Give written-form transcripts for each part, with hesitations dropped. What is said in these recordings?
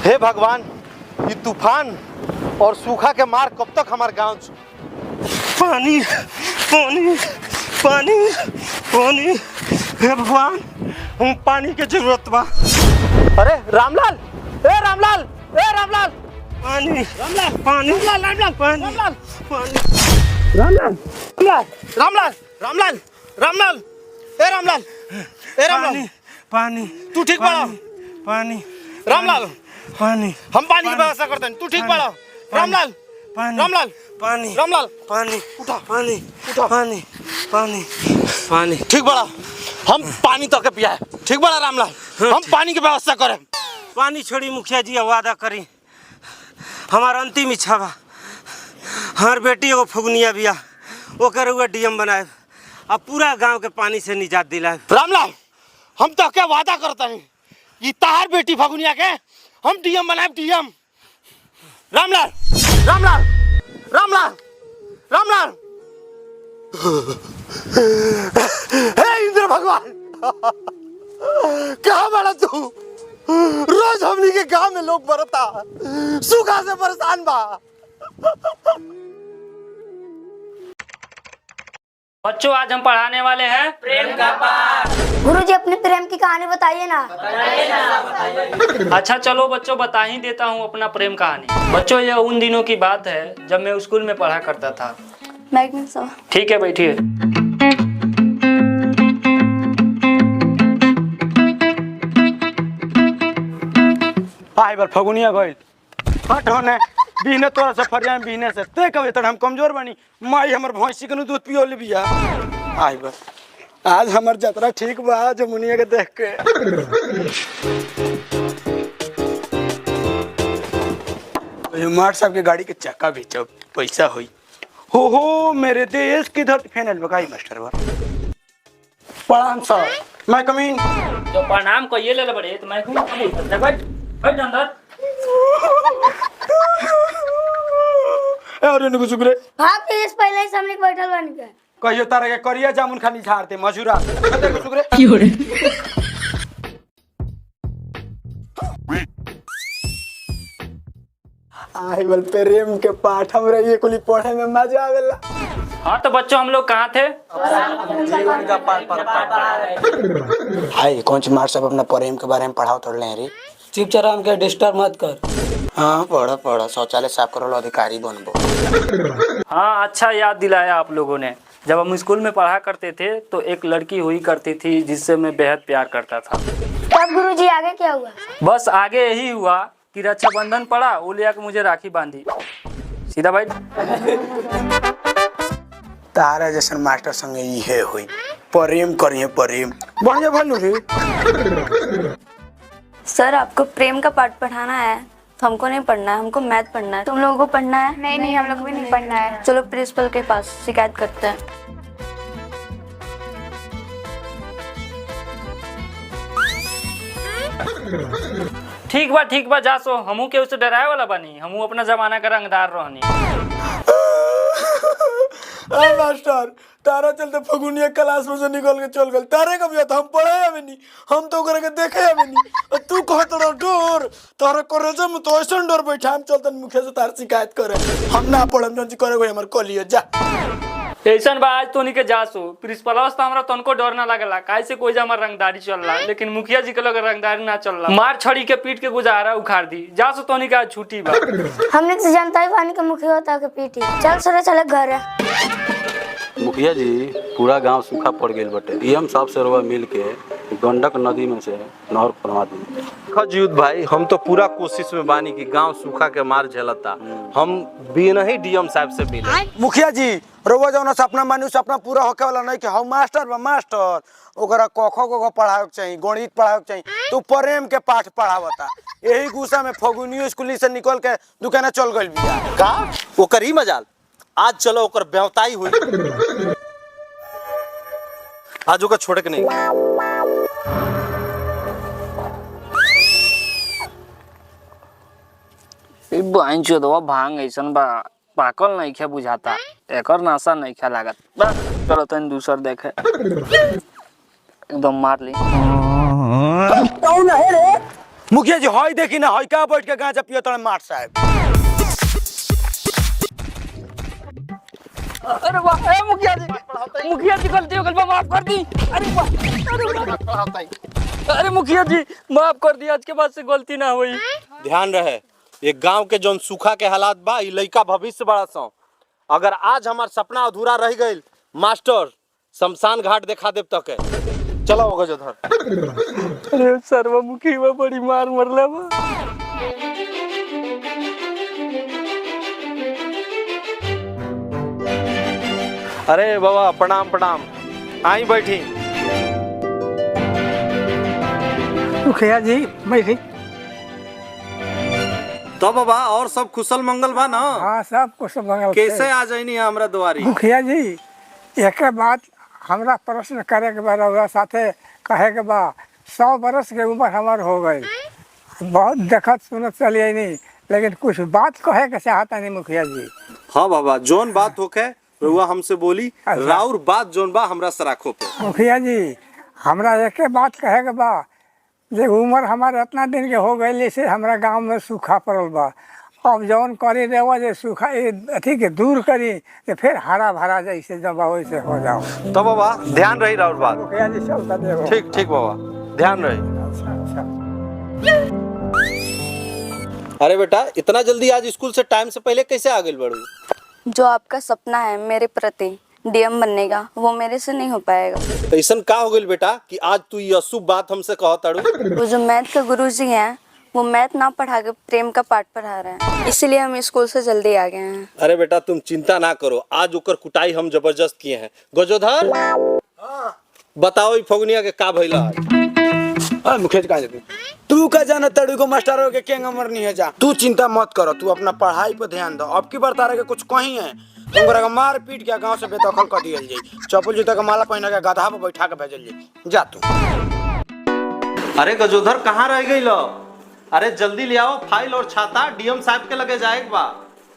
हे भगवान, ये तूफान और सूखा के मार कब तक हमारे गांव पानी पानी पानी पानी। हे भगवान, हम पानी के जरूरत बा। अरे रामलाल, ए रामलाल, ए रामलाल, पानी रामलाल, पानी रामलाल, पानी रामलाल, पानी रामलाल, रामलाल, रामलाल, रामलाल, ए रामलाल, ए रामलाल, पानी। तू ठीक पड़ा? पानी रामलाल, पानी। हम पानी की व्यवस्था करते हैं, तू ठीक पड़ा? रामलाल, पानी, रामलाल, पानी, रामलाल, पानी, उठा, पानी, उठा, पानी, पानी, पानी। ठीक बड़ा, हम पानी तो के पिया है। ठीक बड़ा रामलाल, हम पानी की व्यवस्था करें। पानी छोड़ी मुखिया जी, वादा करी हमार अंतिम इच्छा बा। हमार बेटी एगो फुगनिया बिया, ओकर हुआ डीएम बनाए, अब पूरा गांव के पानी से निजात दिलाए। रामलाल, हम तो क्या वादा करते हैं, ये तार बेटी फगुनिया के हम डीएम बनाए, डीएम। रामलाल, रामलाल, रामलाल, रामलाल। हे इंद्र भगवान, कहाँ बड़ा तू? रोज हमनी के गांव में लोग बरता सूखा से परेशान बा। बच्चों, आज हम पढ़ाने वाले हैं प्रेम का पाठ। गुरुजी, अपने प्रेम की कहानी बताइए ना। अच्छा चलो बच्चों, बता ही देता हूँ अपना प्रेम कहानी। बच्चों, यह उन दिनों की बात है जब मैं स्कूल में पढ़ा करता था। ठीक है, बैठिए। आई बार फगुनिया गइल हट होने बिहने तोरा से फरिया में बिहने से ते कबे तक हम कमजोर बनी। माई हमर भैंसी के दूध पियो ले बिया। आई बार आज हमर जतरा ठीक बा जमुनिया के देख के। मार साहब के गाड़ी के चक्का बेचो, पैसा होई। हो मेरे देश की धरती फैनल बकाई मास्टर बा। प्रणाम सर, मैं कमीन। तो प्रणाम को ये ले बड़े, तो मैं बैठ बैठ अंदर। अरे नुगु सुगरे हाँ प्लीज, पहले ही सामने बैठल बन के कहियो तारे के करिया जामुन खानी झाड़ते मजूरा। देखो सुगरे की हो रे। आई बल प्रेम के पाठ हमरा ये कुली पढ़े में मजा आवेला। हाँ तो बच्चों, हम लोग कहाँ थे? जीवन का पाठ। हाय कौन सी मार सब अपना प्रेम के बारे में पढ़ाओ थोड़ ले रे। चुपचाप के डिस्टर्ब मत कर। हाँ पढ़ा पढ़ा, शौचालय साफ करो, अधिकारी बनबो। हाँ, अच्छा याद दिलाया आप लोगों ने। जब हम स्कूल में पढ़ा करते थे तो एक लड़की हुई करती थी जिससे मैं बेहद प्यार करता था। तब गुरुजी आगे क्या हुआ? बस आगे यही हुआ कि रक्षाबंधन पड़ा, वो ले आके मुझे राखी बांधी। सीधा भाई। तारा जैसन मास्टर संगे ये हुई, प्रेम करिए प्रेम बढ़िया भलू रे। सर, आपको प्रेम का पाठ पढ़ाना है तो हमको नहीं पढ़ना है, हमको मैथ पढ़ना है। तुम लोगों को पढ़ना है? नहीं, हम लोग को भी नहीं पढ़ना है। चलो प्रिंसिपल के पास शिकायत करते हैं। ठीक बा जा सो। हमू के उसे डराए वाला बनी, हमू अपना जमाना का रंगदार रहनी। मास्टर तारा चलते फगुनिया क्लास में से निकल के चल गल। तारे कब हम पढ़े हमें नहीं, हम तो करे के देखे हमें नहीं। तू कहत रहो डोर तारा करे जम तो ऐसा डोर बैठा हम चलते मुखिया से तार शिकायत करे। हम ना पढ़म जन करे कोई हमर कलियो जा। ऐसन बा आज तोनी के जासो प्रिंसिपल तो हमरा तनको डर ना लगला, काहे से कोई हमार रंगदारी चल रहा, लेकिन मुखिया जी के लोग रंगदारी ना चल रहा। मार छड़ी के पीट के गुजारा उखाड़ दी। जासो तोनी का छुट्टी बा। हमने से जनता ही पानी के मुखिया होता के पीटी। चल सरे चले घर है। मुखिया जी, पूरा गांव सूखा पड़ गई बटे, ये हम सब से रवा मिल के गंडक नदी में से नहर बनवा दी। खजूत भाई, हम तो पूरा कोशिश में बानी कि गांव सूखा के मार झेलता। हम बिना ही डीएम साहब से मिले। मुखिया जी रोवा जौन सपना मानी सपना पूरा होके वाला नहीं कि हम मास्टर बा मास्टर ओकरा कखो को पढ़ावे के चाहिए, गणित पढ़ावे के चाहिए। तो प्रेम के पाठ पढ़ावता। यही गुस्सा में फगुनियो स्कूल से निकल के दुकाना चल गइल बिया। का ओकर ही मजाल, आज चलो ओकर बेवताई हुई। आज ओकर छोड़े के नहीं। बहन चोदवा भांग ऐसन बा, पाकल नहीं खे बुझाता, एकर नासा नहीं खे लागत। बस चलो तन दूसर देखे। एकदम मार ली। मुखिया जी हई देखी ना, हई का बैठ के गांजा पियो तड़े मार साहब। अरे वाह, ए मुखिया जी गलती हो गई, माफ कर दी। अरे वाह, अरे मुखिया जी माफ कर दी, आज के बाद से गलती ना हुई। ध्यान रहे, ये गांव के जौन सूखा के हालात बा, ई लइका भविष्य बड़ा सौ। अगर आज हमार सपना अधूरा रह गई, मास्टर शमशान घाट देखा देव तक है। चलो गजोधर। अरे सर्वमुखी में बड़ी मार मरला बा। अरे बाबा प्रणाम प्रणाम, आई बैठी। मुखिया जी बैठी। तो बाबा और सब कुशल मंगल बा ना? हाँ सब कुछ मंगल। कैसे आ जाइनी हमरा द्वारी? मुखिया जी एक बात हमरा प्रश्न करे के बा, रउरा साथे कहे के बा। 100 बरस के उम्र हमार हो गई, बहुत देखत सुनत चलिए नहीं, लेकिन कुछ बात कहे के चाहता नहीं मुखिया जी। हाँ बाबा, जोन बात होके रउआ हमसे बोली, राउर बात जोन बा हमरा सराखो पे। मुखिया जी हमरा एक बात कहे के बा, जे उम्र हमारे इतना दिन के हो गई से हमरा गांव में सूखा पड़ल बा। अब जौन करी देवा जे सूखा अथी के दूर करी, तो फिर हरा भरा जैसे जब वैसे हो जाओ। तो बाबा ध्यान रही राउर बात। मुखिया जी चलता देखो। ठीक ठीक बाबा, ध्यान रही। अच्छा। अरे बेटा, इतना जल्दी आज स्कूल से टाइम से पहले कैसे आ गई बड़ू? जो आपका सपना है मेरे प्रति डीएम बनने का, वो मेरे से नहीं हो पाएगा। तो ऐसा का हो गई बेटा कि आज तू ये अशुभ बात हमसे कह ताड़ू? वो जो मैथ के गुरुजी हैं, वो मैथ ना पढ़ा के प्रेम का पाठ पढ़ा रहे हैं, इसीलिए हम स्कूल से जल्दी आ गए हैं। अरे बेटा तुम चिंता ना करो, आज ओकर कुटाई हम जबरदस्त किए हैं। गजोधर बताओ फगुनिया के का भइला आज? मुखिया जी कहाँ जाते? तू का जाना तड़ू को मास्टरों के क्या नंबर नहीं है जा। तू चिंता मत करो, तू अपना पढ़ाई पे ध्यान दो। अब की बार तारे के कुछ कहीं है तुमरा मार पीट के गांव से बेदखल कर दियल जाई, चप्पल जूता का माला पहना के गधा पे बैठा के भेजल जाई। जा तू। अरे गजोधर कहाँ रह गई लो? अरे जल्दी ले आओ फाइल और छाता, डीएम साहब के लगे जाएगा बा।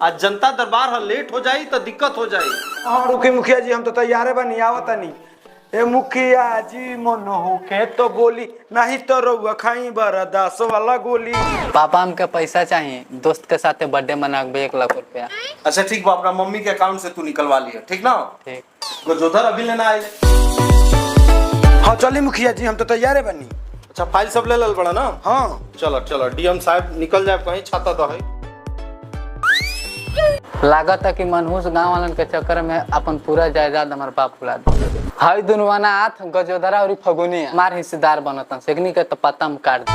आज जनता दरबार है, लेट हो जाई तो दिक्कत हो जाई। हाँ रुकी मुखिया जी, हम तो तैयार बनी आवत नहीं। ए मुखिया जी मन होके तो बोली, नहीं तो रउआ खाई बरदास वाला गोली। पापा हमके पैसा चाहिए, दोस्त के साथ बर्थडे मनाबे 1 लाख रुपया। अच्छा ठीक बा, अपना मम्मी के अकाउंट से तू निकलवा लिया, ठीक ना? ठीक। गजोधर अभी लेना आए। हाँ चली मुखिया जी, हम तो तैयार बनी। अच्छा फाइल सब ले लल बड़ा ना? हाँ चलो चलो, डीएम साहब निकल जाए कहीं, छाता तो है। लागत है कि मनहूस गांव वालन के चक्कर में अपन पूरा जायदाद हमारे बाप भुला दे। हाई दुनवाना हाथ गजोधरा और फगुनी हमार हिस्सेदार बनतन, सेकनी के तो पता हम काट दे।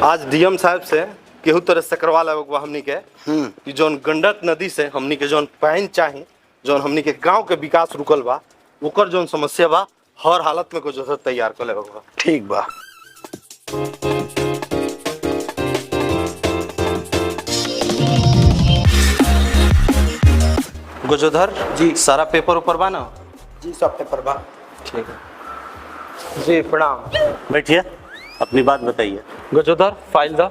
आज डीएम साहब से केहू तरह से करवा लेबा हमनी के कि जोन गंडक नदी से हमनी के जोन पानी चाही, जोन हमनी के गांव के विकास रुकल बा, ओकर जोन समस्या बा हर हालत में गजोधर तैयार कर लेबा। ठीक बा। गजोधर जी सारा पेपर ऊपर बा ना? जी सब पेपर बा। ठीक है जी, प्रणाम। बैठिए, अपनी बात बताइए। गजोधर फाइल दो।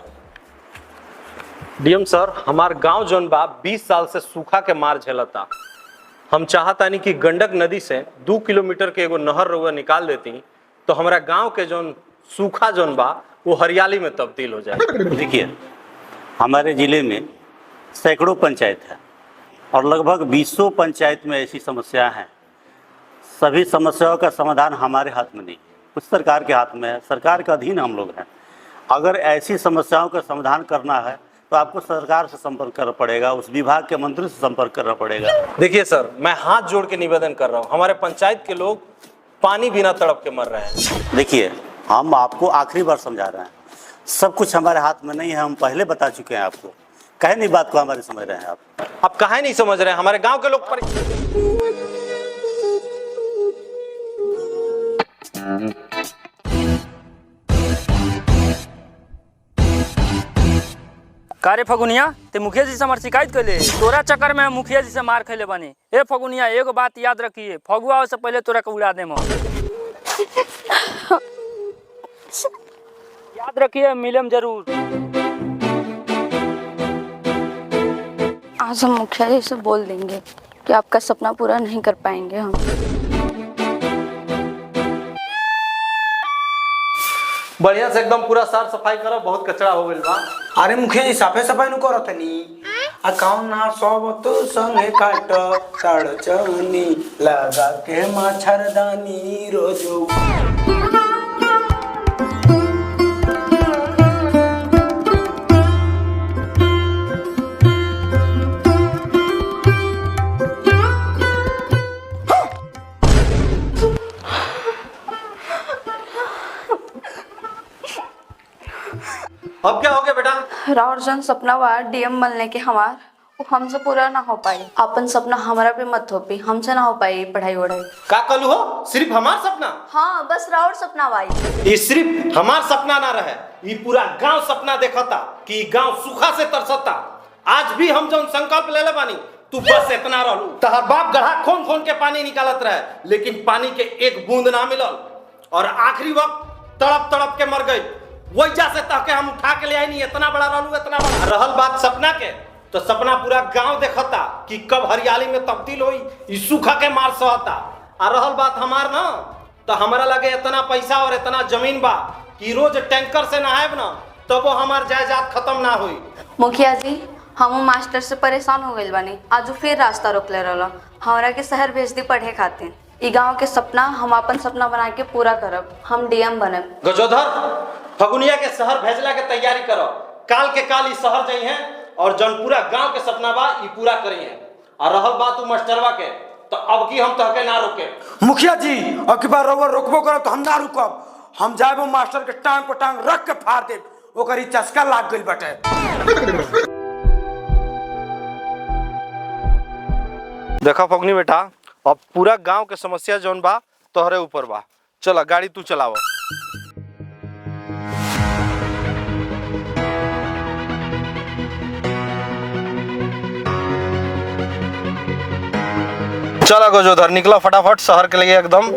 डीएम सर, हमार गांव जोन बा 20 साल से सूखा के मार झेलता। हम चाहतानी कि गंडक नदी से 2 किलोमीटर के एगो नहर रउआ निकाल देती, तो हमारा गांव के जोन सूखा जोन बा वो हरियाली में तब्दील हो जाए। देखिए, हमारे ज़िले में सैकड़ों पंचायत है और लगभग 200 पंचायत में ऐसी समस्या हैं। सभी समस्याओं का समाधान हमारे हाथ में नहीं, कुछ सरकार के हाथ में है, सरकार के अधीन हम लोग हैं। अगर ऐसी समस्याओं का समाधान करना है तो आपको सरकार से संपर्क करना पड़ेगा, उस विभाग के मंत्री से संपर्क करना पड़ेगा। देखिए सर, मैं हाथ जोड़ के निवेदन कर रहा हूँ, हमारे पंचायत के लोग पानी बिना तड़प के मर रहे हैं। देखिए, हम आपको आखिरी बार समझा रहे हैं, सब कुछ हमारे हाथ में नहीं है, हम पहले बता चुके हैं आपको। कहे नहीं बात को हमारे समझ रहे हैं आप काहे नहीं समझ रहे हैं? हमारे गांव के लोग कारे फगुनिया ते मुखिया जी से हमार शिकायत कैले, तोरा चक्कर में हम मुखिया जी से मार खैले बने। ए फगुनिया एगो बात याद रखिए, फगुआ से पहले तोरा के उड़ा देम। याद रखिए, मिलम जरूर। आज हम मुखिया जी से बोल देंगे कि आपका सपना पूरा नहीं कर पाएंगे हम। बढ़िया से एकदम पूरा साफ सफाई करो, बहुत कचरा हो गइल बा। अरे मुखिया जी साफे सफाई नु करत नी आ कौन ना सब तो संगे काट तड़ चवनी लगा के मच्छरदानी रोजो। अब क्या हो गया बेटा? राउर जन सपना बा डीएम बनने के हमार, वो हमसे पूरा ना हो पाई। अपन सपना हमारा पे मत थोपी, हमसे ना हो पाई पढ़ाई वढ़ाई। का कलू हो? सिर्फ हमार सपना? हाँ बस राउर सपना भाई। ये सिर्फ हमार सपना ना रहे, ये पूरा गांव सपना देखता कि गांव सूखा से तरसता। आज भी हम जौन संकल्प ले बानी, तू बस इतना रहलू। तहर बाप गढ़ा खोन खोन के पानी निकालत रहे, लेकिन पानी के एक बूंद ना मिलल और आखिरी वक्त तड़प तड़प के मर गई। वजह से तहके हम उठा के ले आई नहीं, इतना बड़ा रहलू, इतना बड़ा। रहल बात सपना के, तो सपना पूरा गांव देखता कि कब हरियाली में तब्दील होई, ई सूखा के मार सहता। आ रहल बात हमार ना, तो हमारा लगे इतना पैसा और इतना जमीन बा कि रोज टैंकर से नहाएब ना, तब वो हमार जायदाद खत्म ना हुई। मुखिया जी हम मास्टर से परेशान हो गइल बानी, आज फिर रास्ता रोक ले रहला। हमरा के शहर भेज दी पढ़े खातिर। ई गांव के सपना हम अपन सपना बना के पूरा करब, हम डीएम बनब। गजोधर, फगुनिया के शहर भेजला के तैयारी करो। काल के काल ई शहर जाई हैं और जन पूरा गांव के सपना बा ई पूरा करी है। और रहल बात उ मास्टरवा के, तो अब की हम तहके ना रोके। मुखिया जी अब की बार रउआ रोकबो करब तो हम ना रुकब। हम जाएबो मास्टर के टांग पर टांग रख के फाड़ देब, ओकर ई चस्का लाग गइल बाटे। देखा फगनी बेटा, अब पूरा गांव के समस्या जौन बा तोहरे ऊपर बा। चला गाड़ी तू चलाव। चला गजोधर, निकला फटाफट शहर के लिए एकदम।